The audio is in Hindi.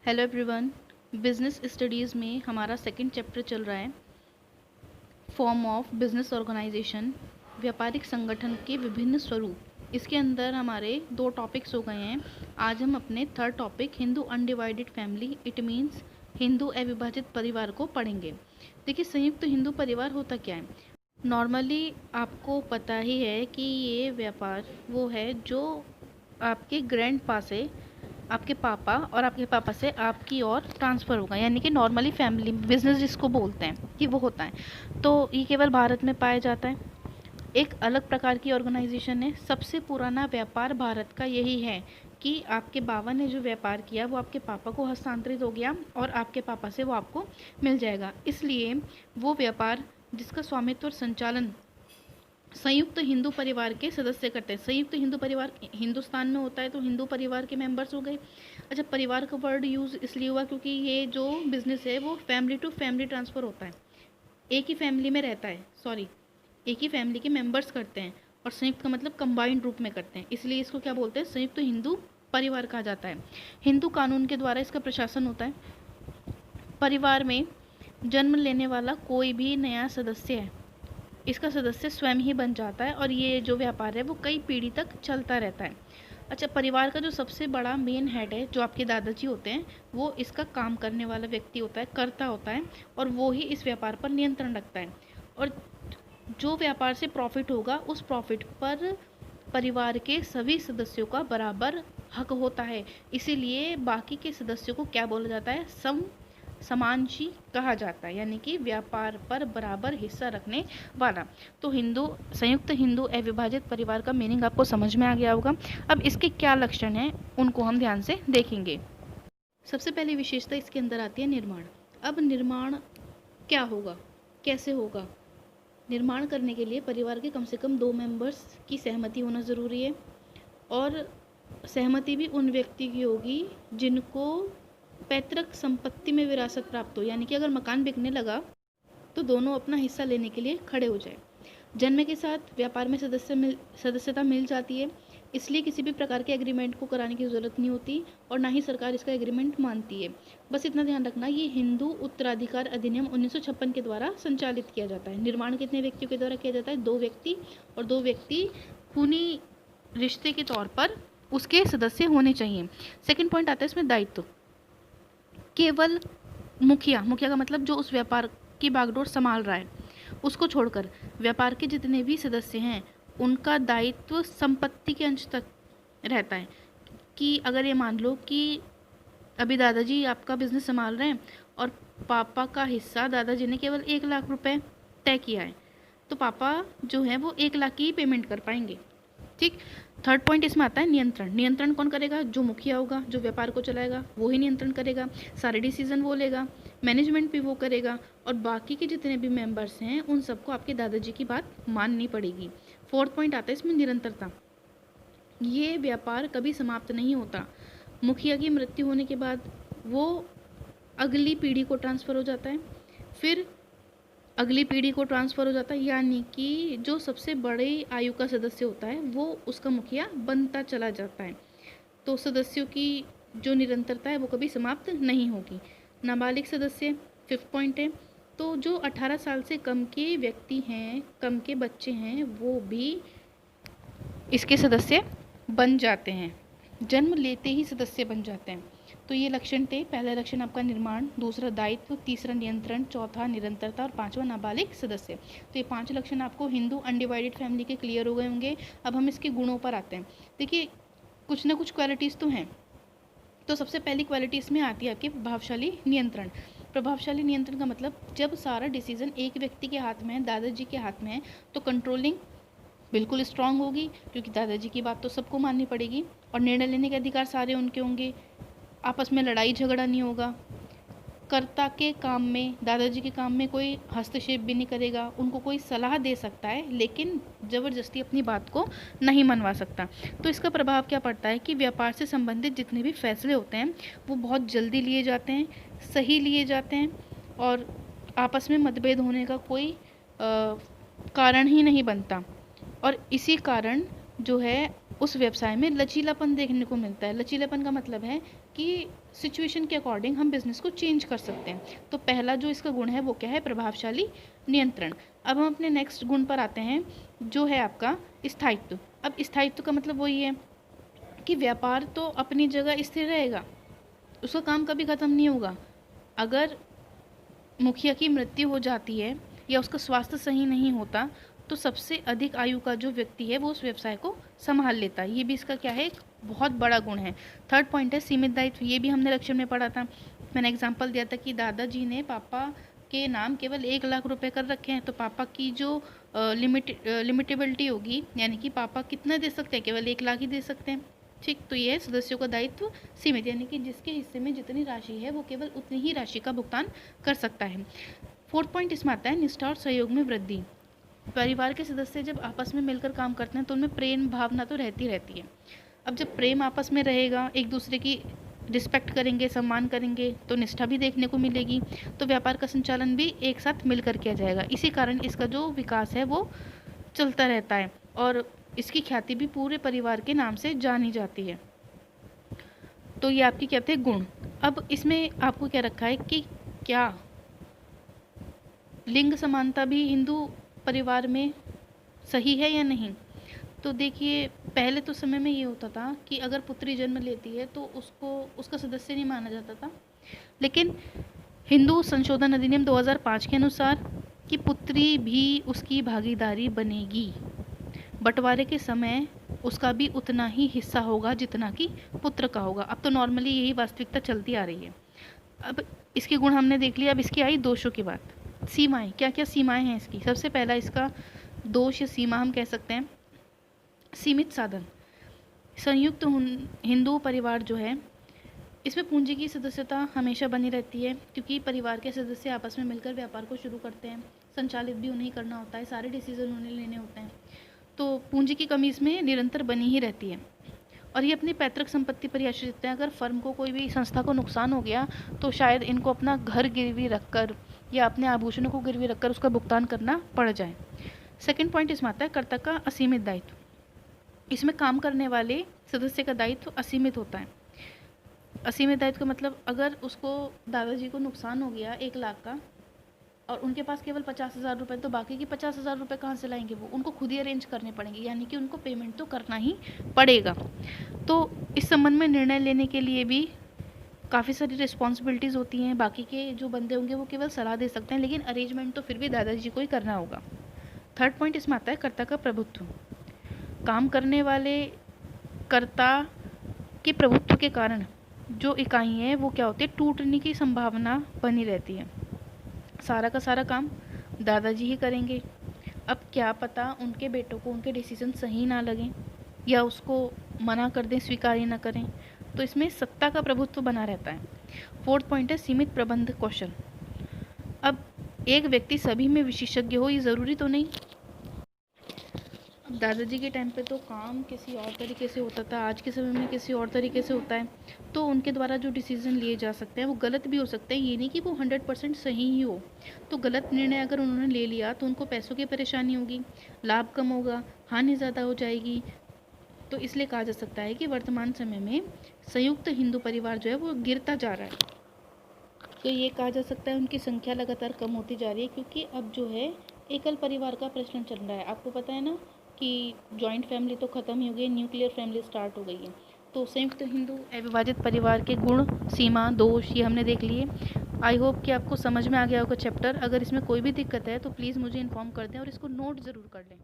Hello everyone. बिजनेस स्टडीज़ में हमारा सेकंड चैप्टर चल रहा है, फॉर्म ऑफ बिजनेस ऑर्गेनाइजेशन, व्यापारिक संगठन के विभिन्न स्वरूप। इसके अंदर हमारे दो टॉपिक्स हो गए हैं। आज हम अपने third topic Hindu undivided family it means Hindu अविभाजित परिवार को पढ़ेंगे। देखिए, संयुक्त हिंदू परिवार होता क्या है। नॉर्मली आपको पता ही है कि ये व्यापार वो है जो आपके ग्रैंड पा से, आपके पापा और आपके पापा से आपकी ओर ट्रांसफ़र होगा, यानी कि नॉर्मली फैमिली बिजनेस जिसको बोलते हैं कि वो होता है। तो ये केवल भारत में पाया जाता है। एक अलग प्रकार की ऑर्गेनाइजेशन है। सबसे पुराना व्यापार भारत का यही है कि आपके बाबा ने जो व्यापार किया वो आपके पापा को हस्तांतरित हो गया और आपके पापा से वो आपको मिल जाएगा। इसलिए वो व्यापार जिसका स्वामित्व और संचालन संयुक्त हिंदू परिवार के सदस्य करते हैं। संयुक्त हिंदू परिवार हिंदुस्तान में होता है तो हिंदू परिवार के मेंबर्स हो गए। अच्छा, परिवार का वर्ड यूज़ इसलिए हुआ क्योंकि ये जो बिजनेस है वो फैमिली टू फैमिली ट्रांसफ़र होता है, एक ही फैमिली में रहता है, एक ही फैमिली के मेंबर्स करते हैं। और संयुक्त का मतलब कंबाइंड रूप में करते हैं, इसलिए इसको क्या बोलते हैं, संयुक्त हिंदू परिवार कहा जाता है। हिंदू कानून के द्वारा इसका प्रशासन होता है। परिवार में जन्म लेने वाला कोई भी नया सदस्य है, इसका सदस्य स्वयं ही बन जाता है और ये जो व्यापार है वो कई पीढ़ी तक चलता रहता है। अच्छा, परिवार का जो सबसे बड़ा मेन हेड है, जो आपके दादाजी होते हैं, वो इसका काम करने वाला व्यक्ति होता है, कर्ता होता है, और वो ही इस व्यापार पर नियंत्रण रखता है। और जो व्यापार से प्रॉफिट होगा उस प्रॉफिट पर परिवार के सभी सदस्यों का बराबर हक होता है। इसीलिए बाकी के सदस्यों को क्या बोला जाता है, समांशी कहा जाता है, यानी कि व्यापार पर बराबर हिस्सा रखने वाला। तो संयुक्त हिंदू अविभाजित परिवार का मीनिंग आपको समझ में आ गया होगा। अब इसके क्या लक्षण हैं उनको हम ध्यान से देखेंगे। सबसे पहली विशेषता इसके अंदर आती है निर्माण। अब निर्माण क्या होगा, कैसे होगा। निर्माण करने के लिए परिवार के कम से कम 2 मेंबर्स की सहमति होना ज़रूरी है, और सहमति भी उन व्यक्ति की होगी जिनको पैतृक संपत्ति में विरासत प्राप्त हो, यानी कि अगर मकान बिकने लगा तो दोनों अपना हिस्सा लेने के लिए खड़े हो जाए। जन्म के साथ व्यापार में सदस्यता मिल जाती है, इसलिए किसी भी प्रकार के एग्रीमेंट को कराने की ज़रूरत नहीं होती और ना ही सरकार इसका एग्रीमेंट मानती है। बस इतना ध्यान रखना, ये हिंदू उत्तराधिकार अधिनियम 1956 के द्वारा संचालित किया जाता है। निर्माण कितने व्यक्तियों के द्वारा किया जाता है, 2 व्यक्ति, और 2 व्यक्ति खूनी रिश्ते के तौर पर उसके सदस्य होने चाहिए। सेकंड पॉइंट आता है इसमें दायित्व। केवल मुखिया का मतलब जो उस व्यापार की बागडोर संभाल रहा है, उसको छोड़कर व्यापार के जितने भी सदस्य हैं उनका दायित्व संपत्ति के अंश तक रहता है। कि अगर ये मान लो कि अभी दादाजी आपका बिजनेस संभाल रहे हैं और पापा का हिस्सा दादाजी ने केवल 1 लाख रुपए तय किया है, तो पापा जो है वो 1 लाख की ही पेमेंट कर पाएंगे। ठीक। थर्ड पॉइंट इसमें आता है नियंत्रण। नियंत्रण कौन करेगा, जो मुखिया होगा, जो व्यापार को चलाएगा वो ही नियंत्रण करेगा, सारे डिसीजन वो लेगा, मैनेजमेंट भी वो करेगा, और बाकी के जितने भी मेंबर्स हैं उन सबको आपके दादाजी की बात माननी पड़ेगी। फोर्थ पॉइंट आता है इसमें निरंतरता। ये व्यापार कभी समाप्त नहीं होता। मुखिया की मृत्यु होने के बाद वो अगली पीढ़ी को ट्रांसफ़र हो जाता है, फिर अगली पीढ़ी को ट्रांसफ़र हो जाता है, यानी कि जो सबसे बड़े आयु का सदस्य होता है वो उसका मुखिया बनता चला जाता है। तो सदस्यों की जो निरंतरता है वो कभी समाप्त नहीं होगी। नाबालिग सदस्य फिफ्थ पॉइंट है। तो जो 18 साल से कम के व्यक्ति हैं, कम के बच्चे हैं, वो भी इसके सदस्य बन जाते हैं, जन्म लेते ही सदस्य बन जाते हैं। तो ये लक्षण थे। पहला लक्षण आपका निर्माण, दूसरा दायित्व, तीसरा नियंत्रण, चौथा निरंतरता और पांचवा नाबालिग सदस्य। तो ये 5 लक्षण आपको हिंदू अनडिवाइडेड फैमिली के क्लियर हो गए होंगे। अब हम इसके गुणों पर आते हैं। देखिए, कुछ ना कुछ क्वालिटीज़ तो हैं। तो सबसे पहली क्वालिटी इसमें आती है आपकी प्रभावशाली नियंत्रण। प्रभावशाली नियंत्रण का मतलब जब सारा डिसीजन एक व्यक्ति के हाथ में है, दादाजी के हाथ में है, तो कंट्रोलिंग बिल्कुल स्ट्रांग होगी, क्योंकि दादाजी की बात तो सबको माननी पड़ेगी और निर्णय लेने के अधिकार सारे उनके होंगे। आपस में लड़ाई झगड़ा नहीं होगा। कर्ता के काम में, दादाजी के काम में कोई हस्तक्षेप भी नहीं करेगा। उनको कोई सलाह दे सकता है लेकिन ज़बरदस्ती अपनी बात को नहीं मनवा सकता। तो इसका प्रभाव क्या पड़ता है कि व्यापार से संबंधित जितने भी फैसले होते हैं वो बहुत जल्दी लिए जाते हैं, सही लिए जाते हैं, और आपस में मतभेद होने का कोई कारण ही नहीं बनता। और इसी कारण जो है उस व्यवसाय में लचीलापन देखने को मिलता है। लचीलापन का मतलब है कि सिचुएशन के अकॉर्डिंग हम बिजनेस को चेंज कर सकते हैं। तो पहला जो इसका गुण है वो क्या है? प्रभावशाली नियंत्रण। अब हम अपने नेक्स्ट गुण पर आते हैं, जो है आपका स्थायित्व। अब स्थायित्व का मतलब वही है कि व्यापार तो अपनी जगह स्थिर रहेगा, उसका काम कभी ख़त्म नहीं होगा। अगर मुखिया की मृत्यु हो जाती है या उसका स्वास्थ्य सही नहीं होता, तो सबसे अधिक आयु का जो व्यक्ति है वो उस व्यवसाय को संभाल लेता है। ये भी इसका क्या है? एक बहुत बड़ा गुण है। थर्ड पॉइंट है सीमित दायित्व। ये भी हमने लेक्चर में पढ़ा था। मैंने एग्जांपल दिया था कि दादाजी ने पापा के नाम केवल 1 लाख रुपए कर रखे हैं, तो पापा की जो लिमिटेबिलिटी होगी, यानी कि पापा कितना दे सकते हैं? केवल 1 लाख ही दे सकते हैं। ठीक, तो ये है सदस्यों का दायित्व सीमित, यानी कि जिसके हिस्से में जितनी राशि है वो केवल उतनी ही राशि का भुगतान कर सकता है। फोर्थ पॉइंट इसमें आता है निष्ठा और सहयोग में वृद्धि। परिवार के सदस्य जब आपस में मिलकर काम करते हैं तो उनमें प्रेम भावना तो रहती रहती है। अब जब प्रेम आपस में रहेगा, एक दूसरे की रिस्पेक्ट करेंगे, सम्मान करेंगे, तो निष्ठा भी देखने को मिलेगी, तो व्यापार का संचालन भी एक साथ मिलकर किया जाएगा। इसी कारण इसका जो विकास है वो चलता रहता है और इसकी ख्याति भी पूरे परिवार के नाम से जानी जाती है। तो ये आपकी क्या थे? गुण। अब इसमें आपको क्या रखा है कि क्या लिंग समानता भी हिंदू परिवार में सही है या नहीं? तो देखिए, पहले तो समय में ये होता था कि अगर पुत्री जन्म लेती है तो उसको उसका सदस्य नहीं माना जाता था, लेकिन हिंदू संशोधन अधिनियम 2005 के अनुसार कि पुत्री भी उसकी भागीदारी बनेगी, बंटवारे के समय उसका भी उतना ही हिस्सा होगा जितना कि पुत्र का होगा। अब तो नॉर्मली यही वास्तविकता चलती आ रही है। अब इसके गुण हमने देख लिया, अब इसकी आई दोषों की बात। सीमाएं, क्या क्या सीमाएं हैं इसकी? सबसे पहला इसका दोष या सीमा हम कह सकते हैं सीमित साधन। संयुक्त हिंदू परिवार जो है, इसमें पूंजी की सदस्यता हमेशा बनी रहती है, क्योंकि परिवार के सदस्य आपस में मिलकर व्यापार को शुरू करते हैं, संचालित भी उन्हें करना होता है, सारे डिसीजन उन्हें लेने होते हैं, तो पूंजी की कमी इसमें निरंतर बनी ही रहती है। और ये अपनी पैतृक संपत्ति पर ही आश्रित हैं। अगर फर्म को, कोई भी संस्था को नुकसान हो गया तो शायद इनको अपना घर गिरवी रखकर या अपने आभूषणों को गिरवी रखकर उसका भुगतान करना पड़ जाए। सेकंड पॉइंट इसमें आता है कर्ता का असीमित दायित्व। इसमें काम करने वाले सदस्य का दायित्व असीमित होता है। असीमित दायित्व का मतलब, अगर उसको दादाजी को नुकसान हो गया 1 लाख का और उनके पास केवल 50,000 रुपये, तो बाकी की 50,000 रुपये कहाँ से लाएंगे? वो उनको खुद ही अरेंज करने पड़ेंगे, यानी कि उनको पेमेंट तो करना ही पड़ेगा। तो इस संबंध में निर्णय लेने के लिए भी काफ़ी सारी रिस्पॉन्सिबिलिटीज़ होती हैं। बाकी के जो बंदे होंगे वो केवल सलाह दे सकते हैं, लेकिन अरेंजमेंट तो फिर भी दादाजी को ही करना होगा। थर्ड पॉइंट इसमें आता है कर्ता का प्रभुत्व। काम करने वाले कर्ता के प्रभुत्व के कारण जो इकाई है वो क्या होती है? टूटने की संभावना बनी रहती है। सारा का सारा काम दादाजी ही करेंगे। अब क्या पता उनके बेटों को उनके डिसीजन सही ना लगें या उसको मना कर दें, स्वीकार ही ना करें, तो इसमें सत्ता का प्रभुत्व बना रहता है। फोर्थ पॉइंट है सीमित प्रबंध कौशल। अब एक व्यक्ति सभी में विशेषज्ञ हो ये ज़रूरी तो नहीं। अब दादाजी के टाइम पे तो काम किसी और तरीके से होता था, आज के समय में किसी और तरीके से होता है, तो उनके द्वारा जो डिसीज़न लिए जा सकते हैं वो गलत भी हो सकते हैं। ये नहीं कि वो 100% सही ही हो। तो गलत निर्णय अगर उन्होंने ले लिया तो उनको पैसों की परेशानी होगी, लाभ कम होगा, हानि ज़्यादा हो जाएगी। तो इसलिए कहा जा सकता है कि वर्तमान समय में संयुक्त हिंदू परिवार जो है वो गिरता जा रहा है। तो ये कहा जा सकता है उनकी संख्या लगातार कम होती जा रही है, क्योंकि अब जो है एकल परिवार का प्रचलन चल रहा है। आपको पता है ना कि जॉइंट फैमिली तो ख़त्म ही हो गई, न्यूक्लियर फैमिली स्टार्ट हो गई है। तो संयुक्त हिंदू अविभाजित परिवार के गुण, सीमा, दोष ये हमने देख लिए। आई होप कि आपको समझ में आ गया होगा चैप्टर। अगर इसमें कोई भी दिक्कत है तो प्लीज़ मुझे इन्फॉर्म कर दें और इसको नोट ज़रूर कर लें।